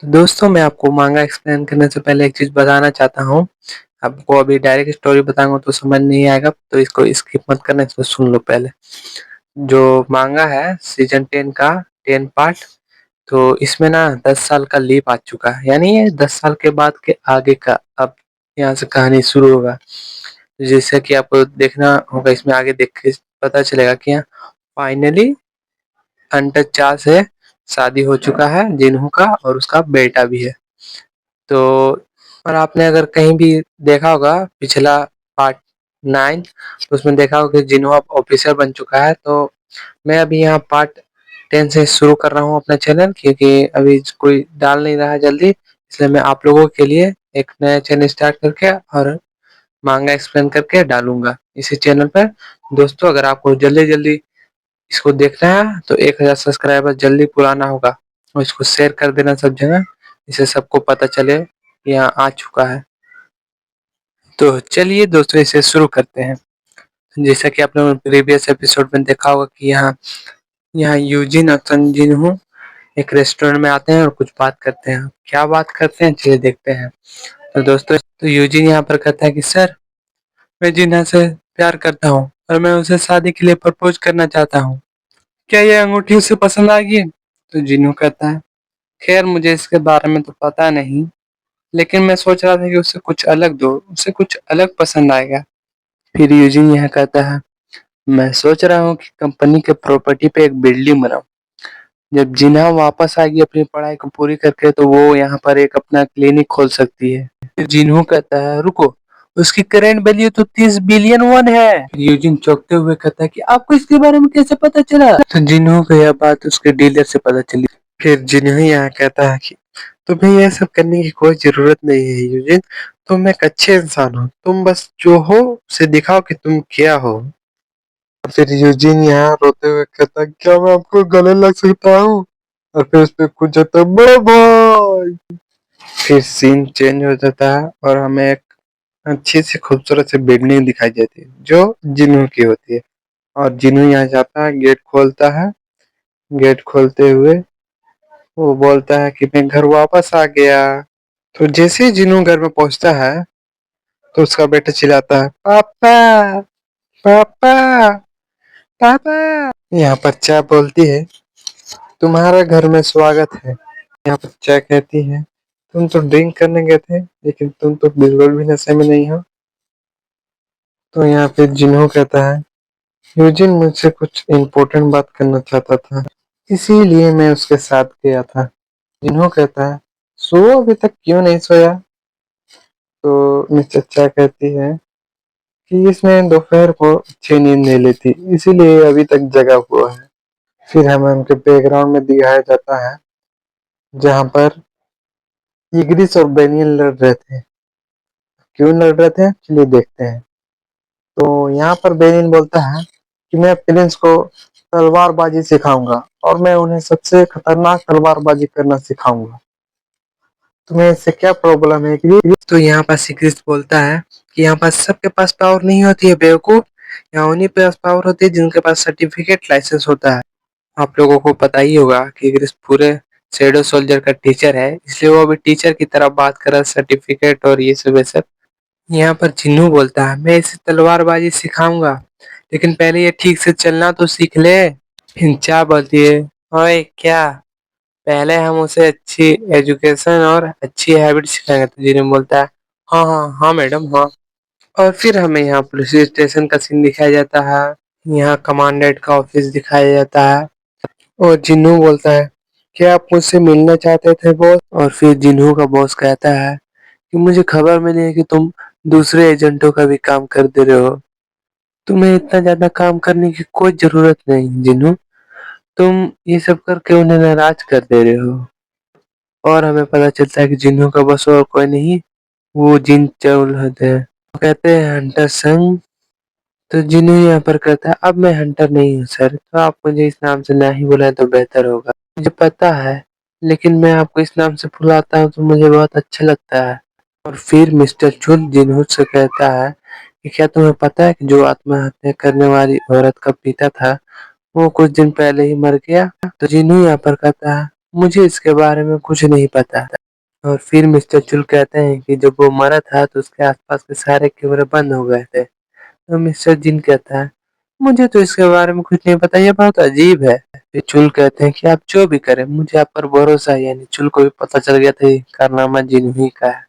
तो दोस्तों मैं आपको माँगा एक्सप्लेन करने से पहले एक चीज़ बताना चाहता हूँ। आपको अभी डायरेक्ट स्टोरी बताऊँगा तो समझ नहीं आएगा, तो इसको स्किप मत करना, इसको सुन लो पहले। जो माँगा है सीज़न 10 का 10 पार्ट, तो इसमें ना 10 साल का लीप आ चुका है। यानी ये 10 साल के बाद के आगे का अब यहाँ से कहानी शुरू होगा। जैसे कि आपको देखना होगा, इसमें आगे देख के पता चलेगा कि यहाँ फाइनली अंडर 4 से शादी हो चुका है जिन्हों का, और उसका बेटा भी है। तो और आपने अगर कहीं भी देखा होगा पिछला पार्ट 9, तो उसमें देखा होगा कि जिन्हों अब ऑफिसर बन चुका है। तो मैं अभी यहाँ पार्ट 10 से शुरू कर रहा हूँ अपना चैनल, क्योंकि अभी कोई डाल नहीं रहा है जल्दी, इसलिए मैं आप लोगों के लिए एक नया चैनल स्टार्ट करके और मांगा एक्सप्लेन करके डालूंगा इसी चैनल पर। दोस्तों अगर आपको जल्दी जल्दी इसको देखना है तो 1000 सब्सक्राइबर जल्दी पुराना होगा, और इसको शेयर कर देना सब जगह, इससे सबको पता चले कि यहाँ आ चुका है। तो चलिए दोस्तों इसे शुरू करते हैं। जैसा कि आपने प्रीवियस एपिसोड में देखा होगा कि यहाँ यहाँ यूजिन और सन जिनहो एक रेस्टोरेंट में आते हैं और कुछ बात करते हैं। क्या बात करते हैं चलिए देखते हैं। तो दोस्तों तो यूजिन यहाँ पर कहता है कि सर, मैं जिन्हा से प्यार करता हूँ और मैं उसे शादी के लिए प्रपोज करना चाहता हूँ। क्या ये अंगूठी उसे पसंद आ गई? तो जिन्हो कहता है, खैर मुझे इसके बारे में तो पता नहीं, लेकिन मैं सोच रहा था कि उसे कुछ अलग दो, उसे कुछ अलग पसंद आएगा। फिर यूजिन यह कहता है, मैं सोच रहा हूँ कि कंपनी के प्रॉपर्टी पे एक बिल्डिंग बनाऊं। जब जिन्हा वापस आएगी अपनी पढ़ाई को पूरी करके, तो वो यहाँ पर एक अपना क्लिनिक खोल सकती है। फिर जिन्हो कहता है, रुको, उसकी करेंट वैल्यू तो 30 बिलियन वन है। यूजिन चौंकते हुए कहता है कि आपको इसके बारे में कैसे पता चला? तो जिन्हो को यह बात उसके डीलर से पता चली। फिर जिन्हो यहाँ कहता है कि तुम्हें यह सब करने की कोई जरूरत नहीं है यूजिन, तुम एक अच्छे इंसान हो, तुम बस जो हो उसे दिखाओ कि तुम क्या हो। फिर यूजिन यहाँ रोते हुए कहता है, क्या मैं आपको गले लग सकता हूँ? और फिर उस पे कुछ जाता है, बड़े भाई। फिर सीन चेंज हो जाता है और हमें एक अच्छी सी खूबसूरत सी बिल्डिंग दिखाई देती है जो जिन्हों की होती है। और जिन्हों यहाँ जाता है, गेट खोलता है। गेट खोलते हुए वो बोलता है कि मैं घर वापस आ गया। तो जैसे ही जिन्हों घर में पहुंचता है, तो उसका बेटा चिल्लाता है, पापा, पापा, पापा। यहाँ पर चाय बोलती है, तुम्हारा घर में स्वागत है। यहाँ पर चाय कहती है, तुम तो ड्रिंक करने गए थे, लेकिन तुम तो बिल्कुल भी नशे में नहीं हो। तो यहाँ पे जिन्हों कहता है, यूजिन मुझसे कुछ इम्पोर्टेंट बात करना चाहता था, इसीलिए मैं उसके साथ गया था। जिन्हों कहता है, सो अभी तक क्यों नहीं सोया? तो मिस्टर चा कहती है कि इसने दोपहर को अच्छी नींद नहीं ली थी, इसीलिए अभी तक जगा हुआ है। फिर हमें उनके बैकग्राउंड में दिखाया जाता है जहाँ पर इग्रिस और बेनियल लड़ रहे थे। क्यों लड़ रहे थे चलिए देखते हैं। तो यहाँ पर बेनियल बोलता है कि मैं प्रिंस को तलवारबाजी सिखाऊंगा और मैं उन्हें सबसे खतरनाक तलवारबाजी करना सिखाऊंगा। तुम्हें इससे क्या प्रॉब्लम है कि? तो यहाँ पर सिक्रिस बोलता है कि यहाँ पर सबके पास पावर नहीं होती है बेवकूफ, यहाँ उन्हीं के पास पावर होती है जिनके पास सर्टिफिकेट लाइसेंस होता है। आप लोगों को पता ही होगा कि क्रिस पूरे शैडो सोल्जर का टीचर है, इसलिए वो अभी टीचर की तरह बात कर रहा है, सर्टिफिकेट और ये सब। यहाँ पर चिन्नू बोलता है, मैं इसे तलवारबाजी सिखाऊंगा, लेकिन पहले ये ठीक से चलना तो सीख ले। हिंचा बोलती है, ओए क्या, पहले हम उसे अच्छी एजुकेशन और अच्छी हैबिट सिखाएंगे। तो जिन्हें बोलता है, हाँ हाँ हाँ मैडम हाँ। और फिर हमें यहाँ पुलिस स्टेशन का सीन दिखाया जाता है। यहाँ कमांडेंट का ऑफिस दिखाया जाता है और जिन्नू बोलता है, क्या आप मुझसे मिलना चाहते थे बॉस? और फिर जिन्नू का बॉस कहता है कि मुझे खबर मिली है कि तुम दूसरे एजेंटों का भी काम कर दे रहे हो। तुम्हें इतना ज्यादा काम करने की कोई जरूरत नहीं जिन्नू, तुम ये सब करके उन्हें नाराज कर दे रहे हो। और हमें पता चलता है कि जिन्नू का बॉस और कोई नहीं, वो जिन चौल होते हैं। वो कहते हैं हंटर संग। तो जिन्नू यहाँ पर कहता है, अब मैं हंटर नहीं हूँ सर, तो आप मुझे इस नाम से ना ही बुलाएं तो बेहतर होगा। मुझे पता है, लेकिन मैं आपको इस नाम से बुलाता हूँ तो मुझे बहुत अच्छा लगता है। और फिर मिस्टर चुन जिन्हों से कहता है कि क्या तुम्हें पता है कि जो आत्महत्या करने वाली औरत का पिता था, वो कुछ दिन पहले ही मर गया? तो जिन्हों यहाँ पर कहता है, मुझे इसके बारे में कुछ नहीं पता। और फिर मिस्टर चुल कहते हैं कि जब वो मरा था तो उसके आसपास के सारे कैमरे बंद हो गए थे। तो मिस्टर जिन कहता है, मुझे तो इसके बारे में कुछ नहीं पता, ये बहुत अजीब है। फिर चुल कहते हैं कि आप जो भी करें मुझे आप पर भरोसा है। यानी चुल को भी पता चल गया था ये कारनामा जिन्हू ही का है।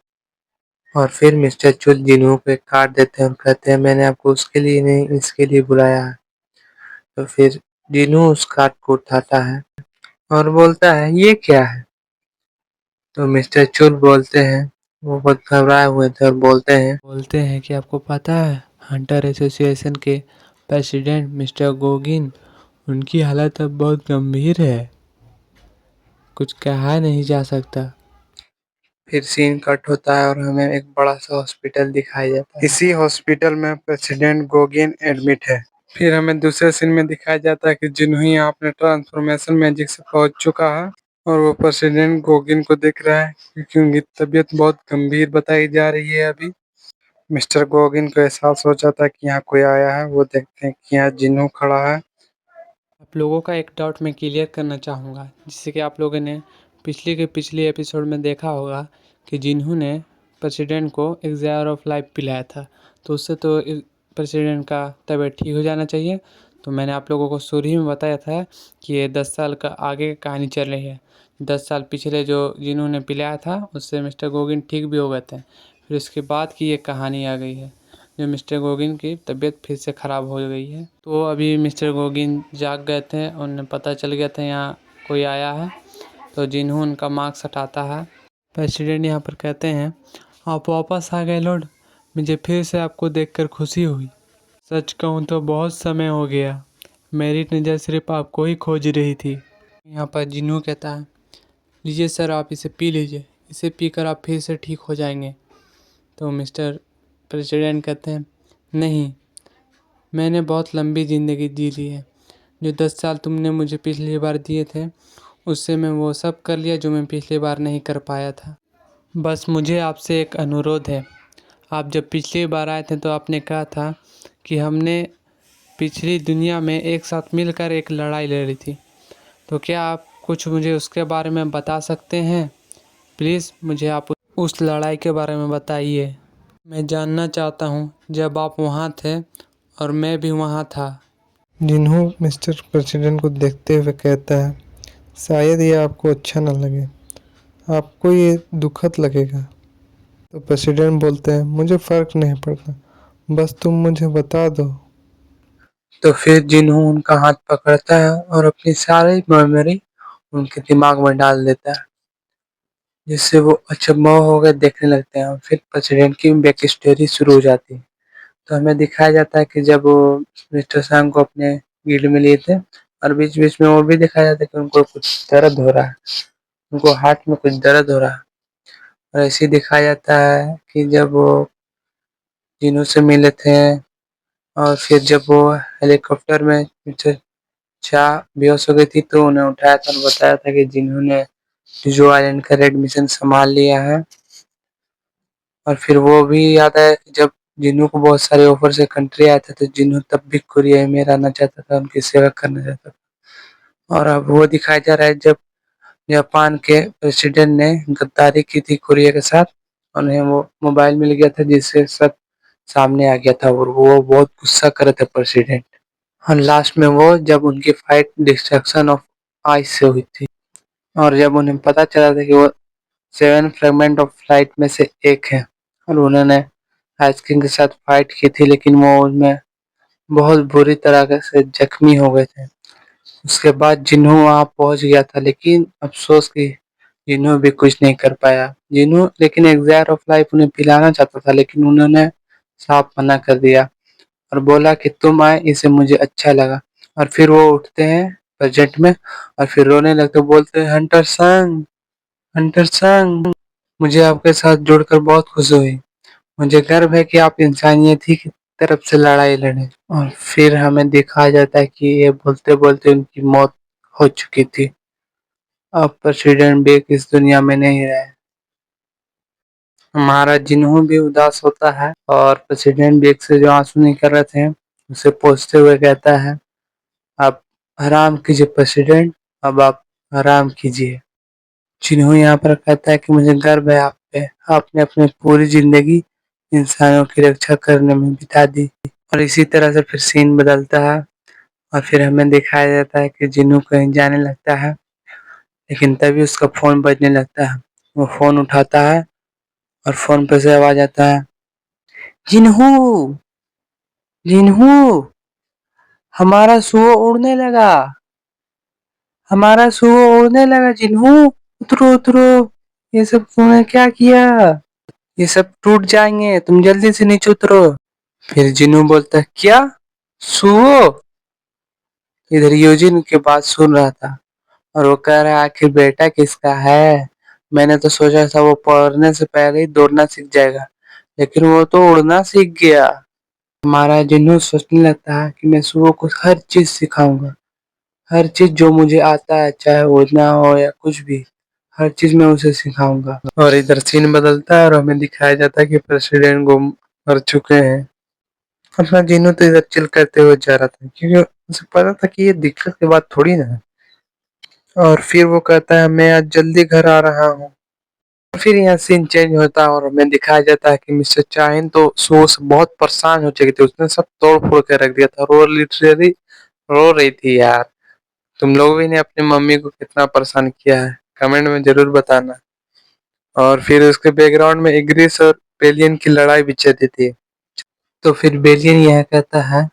और फिर मिस्टर चुल जिन्हू को एक कार्ड देते हैं और कहते हैं मैंने आपको उसके लिए नहीं इसके लिए बुलाया है। तो फिर जिन्हू उस कार्ड को उठाता है और बोलता है ये क्या है। तो मिस्टर चुल बोलते हैं, वो बहुत घबराए हुए थे और बोलते हैं कि आपको पता है हंटर एसोसिएशन के प्रेसिडेंट मिस्टर गोगिन, उनकी हालत अब बहुत गंभीर है, कुछ कहा नहीं जा सकता। फिर सीन कट होता है और हमें एक बड़ा सा हॉस्पिटल दिखाया जाता है। इसी हॉस्पिटल में प्रेसिडेंट गोगिन एडमिट है। फिर हमें दूसरे सीन में दिखाया जाता है कि जिन्होंने यहाँ अपने ट्रांसफॉर्मेशन मैजिक से पहुंच चुका है और वो प्रेसिडेंट गोगिन को देख रहा है क्योंकि उनकी तबीयत बहुत गंभीर बताई जा रही है अभी। मिस्टर गोगिन को एहसास हो जाता है कि यहाँ कोई आया है। वो देखते हैं कि यहाँ जिन्नू खड़ा है। आप लोगों का एक डाउट मैं क्लियर करना चाहूँगा, जिससे कि आप लोगों ने पिछले एपिसोड में देखा होगा कि जिन्हू ने प्रेसिडेंट को एक जार ऑफ लाइफ पिलाया था, तो उससे तो प्रेसिडेंट का तबीयत ठीक हो जाना चाहिए। तो मैंने आप लोगों को शुरू ही में बताया था कि ये 10 साल का आगे की कहानी चल रही है। 10 साल पिछले जो जिन्हू ने पिलाया था उससे मिस्टर गोगिन ठीक भी हो गए थे। फिर उसके बाद की ये कहानी आ गई है जो मिस्टर गोगिन की तबीयत फिर से ख़राब हो गई है। तो अभी मिस्टर गोगिन जाग गए थे, उन्हें पता चल गया था यहाँ कोई आया है। तो जिन्हों उनका मास्क हटाता है। प्रेसिडेंट यहाँ पर कहते हैं, आप वापस आ गए लॉर्ड, मुझे फिर से आपको देखकर खुशी हुई। सच कहूँ तो बहुत समय हो गया, मेरी नज़र सिर्फ आपको ही खोज रही थी। यहाँ पर जिन्हों कहता है, लीजिए सर आप इसे पी लीजिए, इसे पीकर आप फिर से ठीक हो जाएंगे। तो मिस्टर प्रेसिडेंट कहते हैं, नहीं, मैंने बहुत लंबी ज़िंदगी जी ली है। जो 10 साल तुमने मुझे पिछली बार दिए थे उससे मैं वो सब कर लिया जो मैं पिछली बार नहीं कर पाया था। बस मुझे आपसे एक अनुरोध है। आप जब पिछली बार आए थे तो आपने कहा था कि हमने पिछली दुनिया में एक साथ मिलकर एक लड़ाई लड़ी थी। तो क्या आप कुछ मुझे उसके बारे में बता सकते हैं? प्लीज़ मुझे आप उस लड़ाई के बारे में बताइए। मैं जानना चाहता हूँ जब आप वहाँ थे और मैं भी वहाँ था। जिन्हों मिस्टर प्रेसिडेंट को देखते हुए कहता है, शायद ये आपको अच्छा न लगे, आपको ये दुखद लगेगा। तो प्रेसिडेंट बोलते हैं, मुझे फ़र्क नहीं पड़ता, बस तुम मुझे बता दो। तो फिर जिन्हों उनका हाथ पकड़ता है और अपनी सारी मेमोरी उनके दिमाग में डाल देता है, जिससे वो अचंभव हो गए देखने लगते हैं। और फिर प्रेसिडेंट की बैक स्टोरी शुरू हो जाती है। तो हमें दिखाया जाता है कि जब वो मिस्टर सांग को अपने गिल्ड में लिए थे और बीच-बीच में वो भी दिखाया जाता है कि उनको कुछ दर्द हो रहा है, उनको हार्ट में कुछ दर्द हो रहा है। और ऐसे ही दिखाया जाता है कि जब वो जिन्हों से मिले थे और फिर जब वो हेलीकॉप्टर में मिस्टर चा बेहोश हो गई थी तो उन्हें उठाया था और बताया था कि जिन्होंने जो आइलैंड का रेड मिशन संभाल लिया है। और फिर वो भी याद आया कि जब जिन्हों को बहुत सारे ऑफर से कंट्री आया था तो जिन्हों तब भी कोरिया में रहना चाहता था, उनकी सेवा करना चाहता था। और अब वो दिखाया जा रहा है जब जापान के प्रेसिडेंट ने गद्दारी की थी कोरिया के साथ, उन्हें वो मोबाइल मिल गया था जिससे सब सामने आ गया था और वो बहुत गुस्सा कर रहे थे प्रेसिडेंट। और लास्ट में वो जब उनकी फाइट डिस्ट्रक्शन ऑफ आइस से हुई थी और जब उन्हें पता चला था कि वो 7 फ्रेगमेंट ऑफ लाइट में से एक है और उन्होंने आइस किंग के साथ फाइट की थी, लेकिन वो उसमें बहुत बुरी तरह से जख्मी हो गए थे। उसके बाद जिन्हों वहाँ पहुँच गया था, लेकिन अफ़सोस कि जिन्हों भी कुछ नहीं कर पाया। जिन्हों लेकिन एक जार ऑफ लाइफ उन्हें पिलाना चाहता था, लेकिन उन्होंने साफ मना कर दिया और बोला कि तुम आए इससे मुझे अच्छा लगा। और फिर वो उठते हैं प्रेजेंट में और फिर रोने लगते, बोलते हैं हंटर संग, मुझे आपके साथ जुड़कर बहुत खुशी हुई। मुझे गर्व है कि आप इंसानियत ही की तरफ से लड़ाई लड़े। और फिर हमें दिखाया जाता है कि ये बोलते-बोलते उनकी मौत हो चुकी थी। अब प्रेसिडेंट बेक इस दुनिया में नहीं रहे। हमारा जिन्हों भी उदास होता है और प्रेसिडेंट बेक से जो आंसू निकल रहे थे उसे पोंछते हुए कहता है, आप आराम कीजिए प्रेसिडेंट, अब आप आराम कीजिए। जिन्हों यहाँ पर कहता है कि मुझे गर्व है आप पे, आपने अपनी पूरी ज़िंदगी इंसानों की रक्षा करने में बिता दी। और इसी तरह से फिर सीन बदलता है और फिर हमें दिखाया जाता है कि जिन्हों कहीं जाने लगता है, लेकिन तभी उसका फ़ोन बजने लगता है। वो फ़ोन उठाता है और फ़ोन पे से आवाज़ आता है, जिन्हों, जिन्हों, हमारा सुअर उड़ने लगा, हमारा सुअर उड़ने लगा जिन्हों, उतरो, उतरो, ये सब तूने क्या किया? ये सब टूट जाएंगे, तुम जल्दी से नीचे उतरो। फिर जिन्नू बोलता है, क्या? सुओ? इधर यूजिन की बात सुन रहा था और वो कह रहा है, आखिर बेटा किसका है? मैंने तो सोचा था वो पढ़ने से पहले ही दौड़ना सीख जाएगा, लेकिन वो तो उड़ना सीख गया। हमारा जिन्नू सोचने लगता है कि मैं सुओ को हर चीज सिखाऊंगा, हर चीज जो मुझे आता है, चाहे उड़ना हो या कुछ भी, हर चीज मैं उसे सिखाऊंगा। और इधर सीन बदलता है और हमें दिखाया जाता है कि प्रेसिडेंट गुम मर चुके हैं। अपना जीनू तो इधर चिल करते हुए जा रहा था क्योंकि उसे पता था कि ये दिक्कत की बात थोड़ी ना है। और फिर वो कहता है, मैं आज जल्दी घर आ रहा हूँ। फिर यहाँ सीन चेंज होता है और हमें दिखाया जाता है कि मिस्टर चाइन तो सो से बहुत परेशान हो चुकी थी, उसने सब तोड़ फोड़ के रख दिया था। रो लिटरली रो रही थी यार। तुम लोग भी ने अपनी मम्मी को कितना परेशान किया है, कमेंट में जरूर बताना। और फिर उसके बैकग्राउंड में इग्रिस और बेलियन की लड़ाई भी चलती थी। तो फिर बेलियन यह कहता है,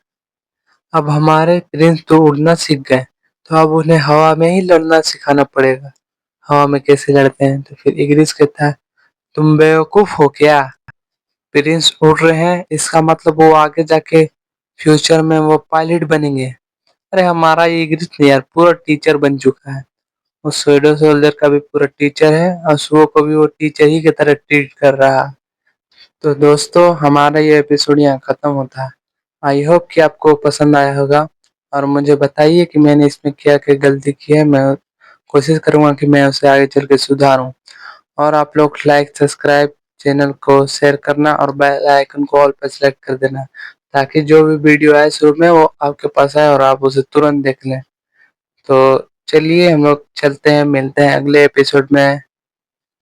अब हमारे प्रिंस तो उड़ना सीख गए, तो अब उन्हें हवा में ही लड़ना सिखाना पड़ेगा। हवा में कैसे लड़ते हैं? तो फिर इग्रिस कहता है, तुम बेवकूफ हो क्या? प्रिंस उड़ रहे हैं, इसका मतलब वो आगे जाके फ्यूचर में वो पायलट बनेंगे। अरे हमारा ये इग्रिस नहीं यार, पूरा टीचर बन चुका है। वो स्वेडो सोल्जर का भी पूरा टीचर है और सुओ को भी वो टीचर ही की तरह ट्रीट कर रहा है। तो दोस्तों, हमारा ये एपिसोड यहाँ खत्म होता है। आई होप कि आपको पसंद आया होगा और मुझे बताइए कि मैंने इसमें क्या-क्या गलती की है। मैं कोशिश करूँगा कि मैं उसे आगे चल के सुधारूँ। और आप लोग लाइक, सब्सक्राइब, चैनल को शेयर करना और बेल आइकन को ऑल पे सेलेक्ट कर देना, ताकि जो भी वीडियो आए शुरू में वो आपके पास आए और आप उसे तुरंत देख लें। तो चलिए हम लोग चलते हैं, मिलते हैं अगले एपिसोड में।